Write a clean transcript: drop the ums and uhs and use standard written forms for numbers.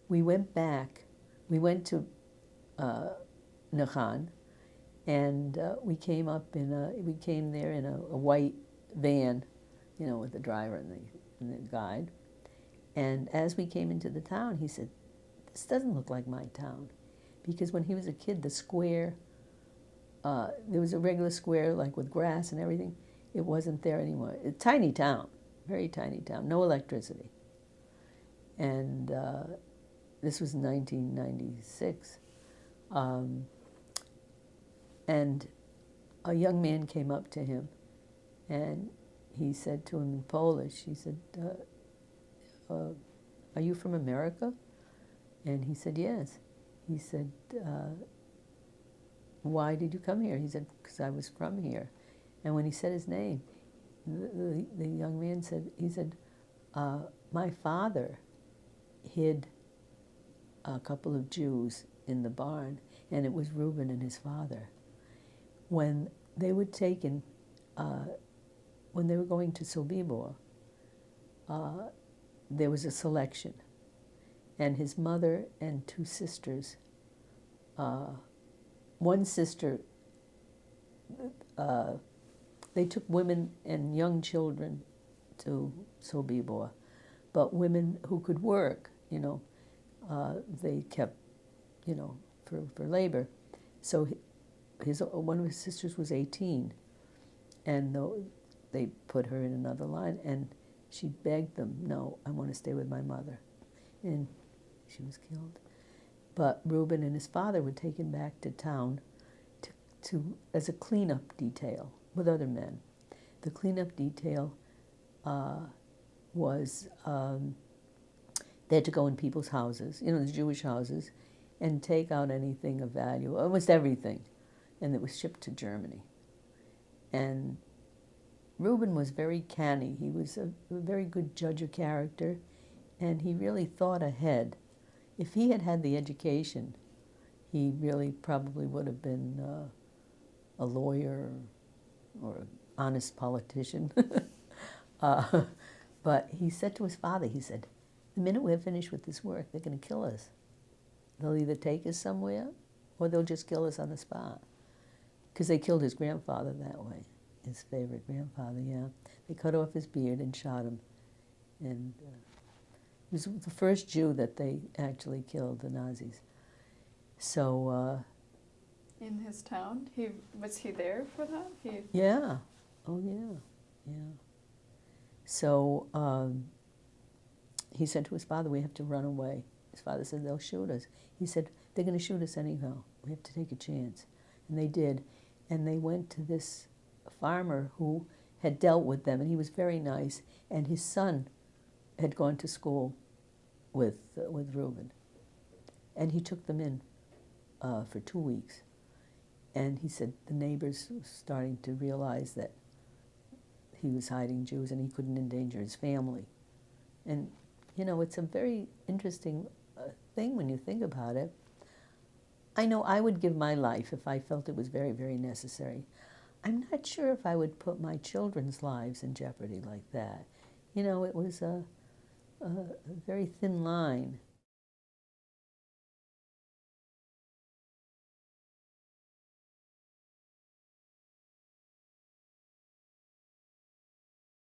we went back. We went to Nahan, and we came there in a white van, you know, with the driver and the guide. And as we came into the town, he said, "This doesn't look like my town," because when he was a kid, the square, there was a regular square like with grass and everything. It wasn't there anymore. A tiny town, very tiny town, no electricity. And this was 1996. And a young man came up to him, and he said to him in Polish, he said, "Are you from America?" And he said, "Yes." He said, "Why did you come here?" He said, "Because I was from here." And when he said his name, the young man said, he said, "My father hid a couple of Jews in the barn, and it was Reuben and his father. When they were taken, when they were going to Sobibor, there was a selection, and his mother and two sisters, one sister, they took women and young children to Sobibor, but women who could work, you know, they kept, you know, for labor. So one of his sisters was 18, and they put her in another line, and she begged them, "No, I want to stay with my mother," and she was killed. But Reuben and his father were taken back to town as a cleanup detail with other men. The cleanup detail was they had to go in people's houses, you know, the Jewish houses, and take out anything of value, almost everything, and it was shipped to Germany. And Reuben was very canny. He was a very good judge of character, and he really thought ahead. If he had had the education, he really probably would have been a lawyer or an honest politician. But he said to his father, he said, "The minute we're finished with this work, they're going to kill us. They'll either take us somewhere, or they'll just kill us on the spot." Because they killed his grandfather that way, his favorite grandfather, yeah. They cut off his beard and shot him. And he was the first Jew that they actually killed, the Nazis. So... in his town? Was he there for that? Yeah. Oh, yeah. Yeah. So he said to his father, "We have to run away." His father said, "They'll shoot us." He said, "They're going to shoot us anyhow. We have to take a chance." And they did. And they went to this farmer who had dealt with them, and he was very nice. And his son had gone to school with Reuben. And he took them in for 2 weeks. And he said the neighbors were starting to realize that he was hiding Jews and he couldn't endanger his family. And, you know, it's a very interesting thing when you think about it. I know I would give my life if I felt it was very, very necessary. I'm not sure if I would put my children's lives in jeopardy like that. You know, it was a very thin line.